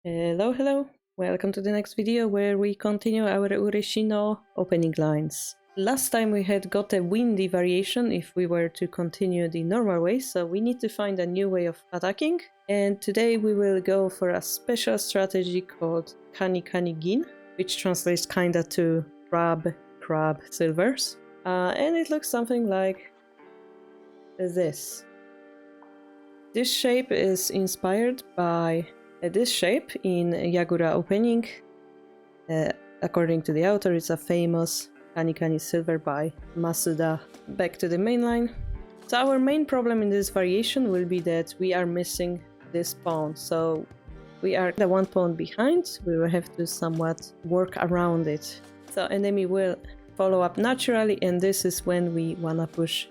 Hello, hello! Welcome to the next video where we continue our Ureshino opening lines. Last time we had got a windy variation if we were to continue the normal way, so we need to find a new way of attacking. And today we will go for a special strategy called Kani Kani Gin, which translates kinda to crab silvers. And it looks something like this. This shape is inspired by this shape in Yagura opening. According to the author, it's a famous Kani Kani silver by Masuda. Back to the main line. So our main problem in this variation will be that we are missing this pawn. So we are the one pawn behind. We will have to somewhat work around it. So enemy will follow up naturally, and this is when we wanna push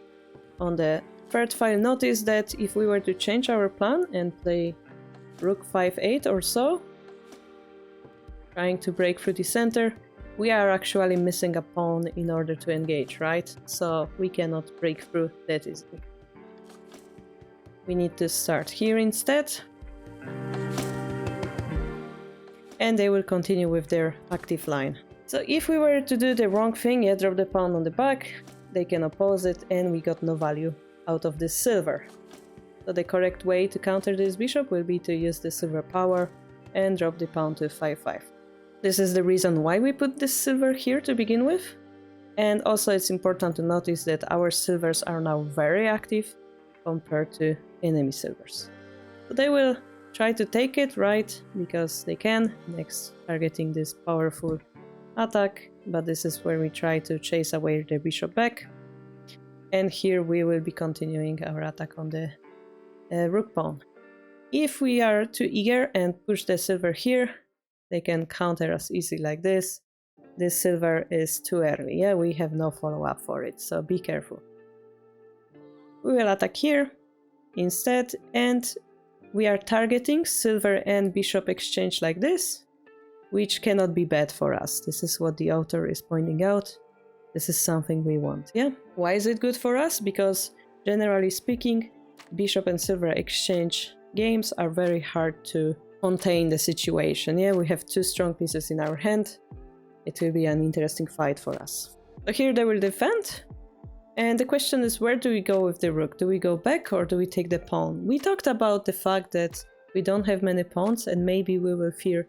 on the third file. Notice that if we were to change our plan and play Rook 5-8 or so, trying to break through the center, we are actually missing a pawn in order to engage, right? So we cannot break through that easily. We need to start here instead. And they will continue with their active line. So if we were to do the wrong thing, drop the pawn on the back, they can oppose it, and we got no value out of this silver. So the correct way to counter this bishop will be to use the silver power and drop the pawn to 5-5. This is the reason why we put this silver here to begin with. And also it's important to notice that our silvers are now very active compared to enemy silvers. So they will try to take it, right, because they can, next targeting this powerful attack, but this is where we try to chase away the bishop back. And here we will be continuing our attack on the rook pawn. If we are too eager and push the silver here, they can counter us easy like this. This silver is too early, we have no follow-up for it, so be careful. We will attack here instead, and we are targeting silver and bishop exchange like this, which cannot be bad for us. This is what the author is pointing out. This is something we want, Why is it good for us? Because generally speaking, bishop and silver exchange games are very hard to contain the situation. We have two strong pieces in our hand. It will be an interesting fight for us. So here they will defend. And the question is, where do we go with the rook? Do we go back or do we take the pawn? We talked about the fact that we don't have many pawns and maybe we will feel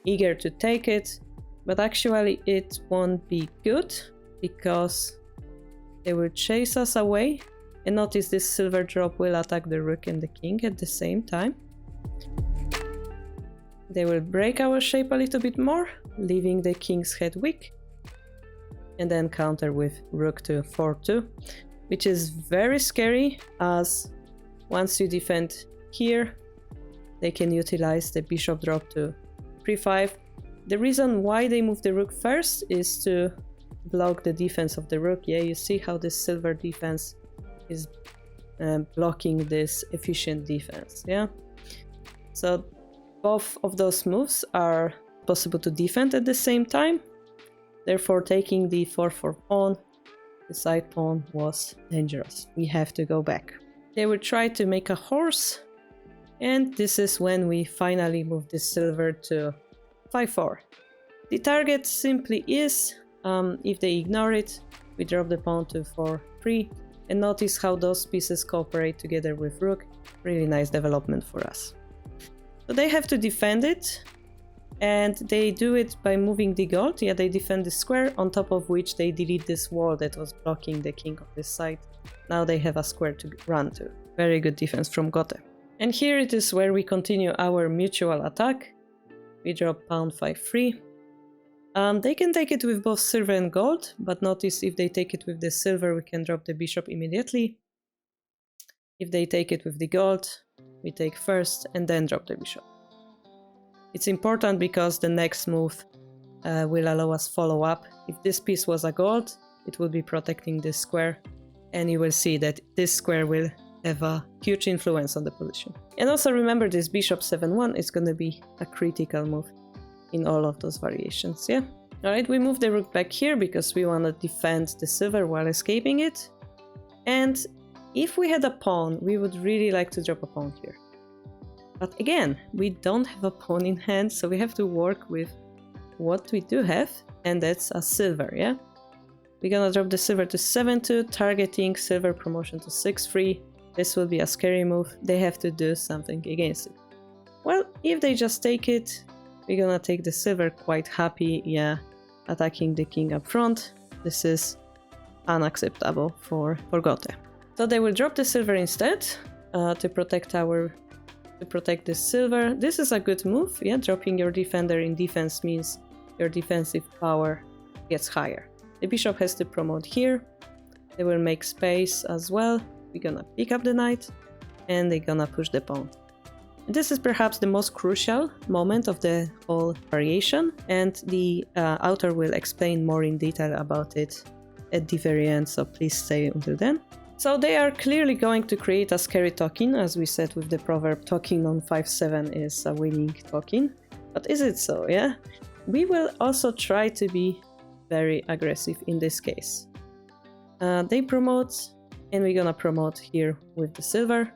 eager to take it. But actually it won't be good because they will chase us away. And notice this silver drop will attack the rook and the king at the same time. They will break our shape a little bit more, leaving the king's head weak. And then counter with rook to 4-2, which is very scary, as once you defend here, they can utilize the bishop drop to 3-5. The reason why they move the rook first is to block the defense of the rook. You see how this silver defense is blocking this efficient defense, So both of those moves are possible to defend at the same time. Therefore, taking the 4-4 pawn, the side pawn, was dangerous. We have to go back. They will try to make a horse, and this is when we finally move the silver to 5-4. The target simply is, if they ignore it, we drop the pawn to 4-3. And notice how those pieces cooperate together with rook. Really nice development for us. So they have to defend it, and they do it by moving the gold. They defend the square, on top of which they delete this wall that was blocking the king of this side. Now they have a square to run to. Very good defense from Gote. And here it is where we continue our mutual attack. We drop pawn 5-3. They can take it with both silver and gold, but notice if they take it with the silver, we can drop the bishop immediately. If they take it with the gold, we take first and then drop the bishop. It's important because the next move will allow us follow up. If this piece was a gold, it will be protecting this square, and you will see that this square will have a huge influence on the position. And also remember, this bishop 7-1 is going to be a critical move in all of those variations, Alright, we move the rook back here because we want to defend the silver while escaping it. And if we had a pawn, we would really like to drop a pawn here. But again, we don't have a pawn in hand, so we have to work with what we do have, and that's a silver, yeah? We're gonna drop the silver to 7-2, targeting silver promotion to 6-3. This will be a scary move. They have to do something against it. Well, if they just take it, we're gonna take the silver quite happy, yeah, attacking the king up front. This is unacceptable for Gote. So they will drop the silver instead to protect the silver. This is a good move, yeah, dropping your defender in defense means your defensive power gets higher. The bishop has to promote here. They will make space as well. We're gonna pick up the knight and they're gonna push the pawn. This is perhaps the most crucial moment of the whole variation, and the author will explain more in detail about it at the very end, so please stay until then. So they are clearly going to create a scary token, as we said with the proverb, token on 5-7 is a winning token. But is it so, yeah? We will also try to be very aggressive in this case. They promote, and we're gonna promote here with the silver.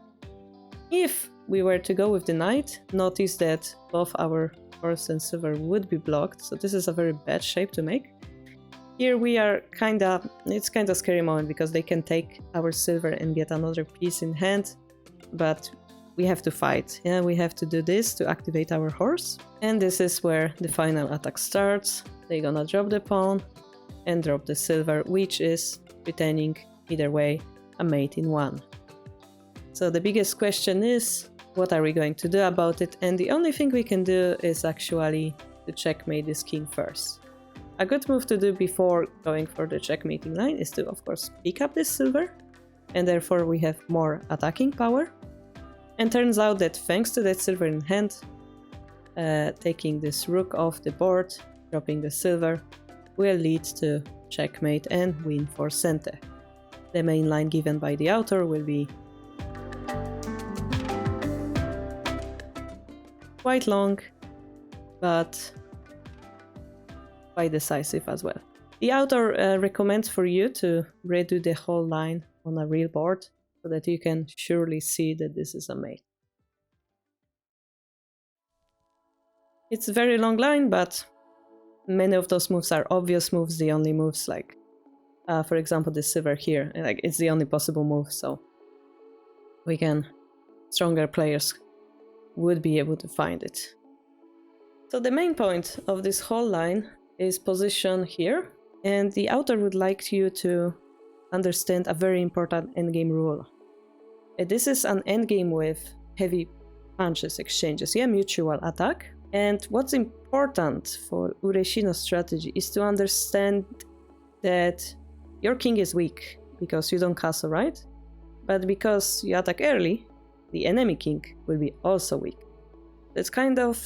If we were to go with the knight, notice that both our horse and silver would be blocked, so this is a very bad shape to make. Here we are it's kind of scary moment because they can take our silver and get another piece in hand, but we have to fight. Yeah, we have to do this to activate our horse. And this is where the final attack starts. They're gonna drop the pawn and drop the silver, which is retaining either way a mate in one. So the biggest question is, what are we going to do about it? And the only thing we can do is actually to checkmate this king first. A good move to do before going for the checkmating line is to, of course, pick up this silver, and therefore we have more attacking power. And turns out that thanks to that silver in hand, taking this rook off the board, dropping the silver, will lead to checkmate and win for Sente. The main line given by the author will be quite long, but quite decisive as well. The author recommends for you to redo the whole line on a real board so that you can surely see that this is a mate. It's a very long line, but many of those moves are obvious moves, the only moves like, for example, the silver here, like it's the only possible move, so stronger players would be able to find it. So the main point of this whole line is position here, and the author would like you to understand a very important endgame rule. This is an endgame with heavy punches, exchanges, yeah, mutual attack. And what's important for Ureshino's strategy is to understand that your king is weak because you don't castle, right? But because you attack early, the enemy king will be also weak. It's kind of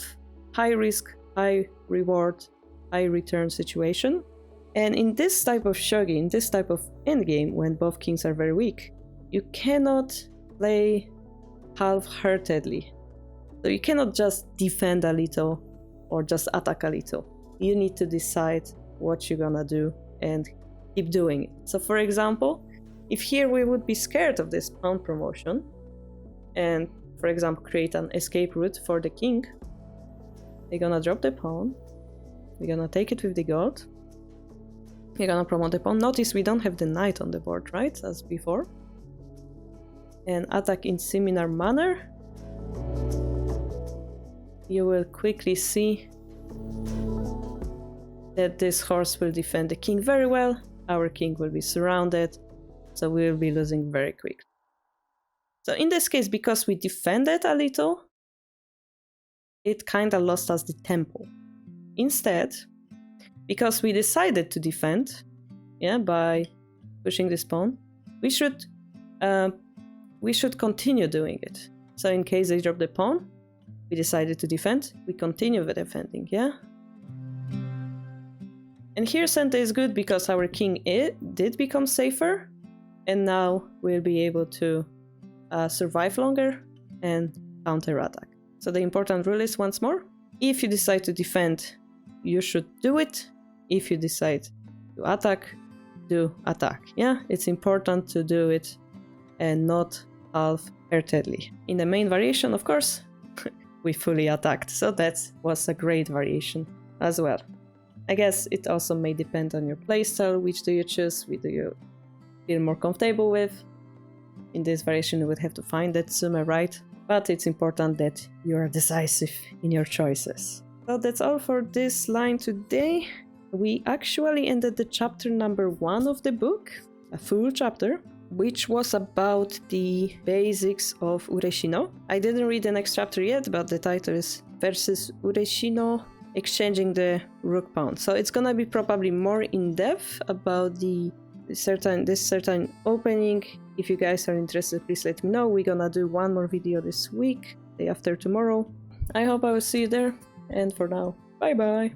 high risk, high reward, high return situation. And in this type of shogi, in this type of endgame, when both kings are very weak, you cannot play half-heartedly. So you cannot just defend a little or just attack a little. You need to decide what you're gonna do and keep doing it. So for example, if here we would be scared of this pawn promotion and, for example, create an escape route for the king, they're gonna drop the pawn, we're gonna take it with the gold, we're gonna promote the pawn. Notice we don't have the knight on the board, right, as before, and attack in similar manner. You will quickly see that this horse will defend the king very well. Our king will be surrounded, so we will be losing very quickly. So in this case, because we defended a little, it kind of lost us the tempo. Instead, because we decided to defend, yeah, by pushing this pawn, we should continue doing it. So in case they drop the pawn, we decided to defend, we continue with defending, yeah? And here Sente is good because our king did become safer, and now we'll be able to survive longer and counter-attack. So the important rule is, once more, if you decide to defend, you should do it. If you decide to attack, do attack, yeah? It's important to do it and not half-heartedly. In the main variation, of course, we fully attacked. So that was a great variation as well. I guess it also may depend on your playstyle, which do you choose, which do you feel more comfortable with. In this variation you would have to find that Tsume right, but it's important that you are decisive in your choices. So that's all for this line today. We actually ended the chapter number 1 of the book, a full chapter, which was about the basics of Ureshino. I didn't read the next chapter yet, but the title is Versus Ureshino, Exchanging the Rook Pawn. So it's gonna be probably more in depth about this certain opening. If you guys are interested, please let me know. We're gonna do one more video this week, day after tomorrow. I hope I will see you there, and for now, bye bye!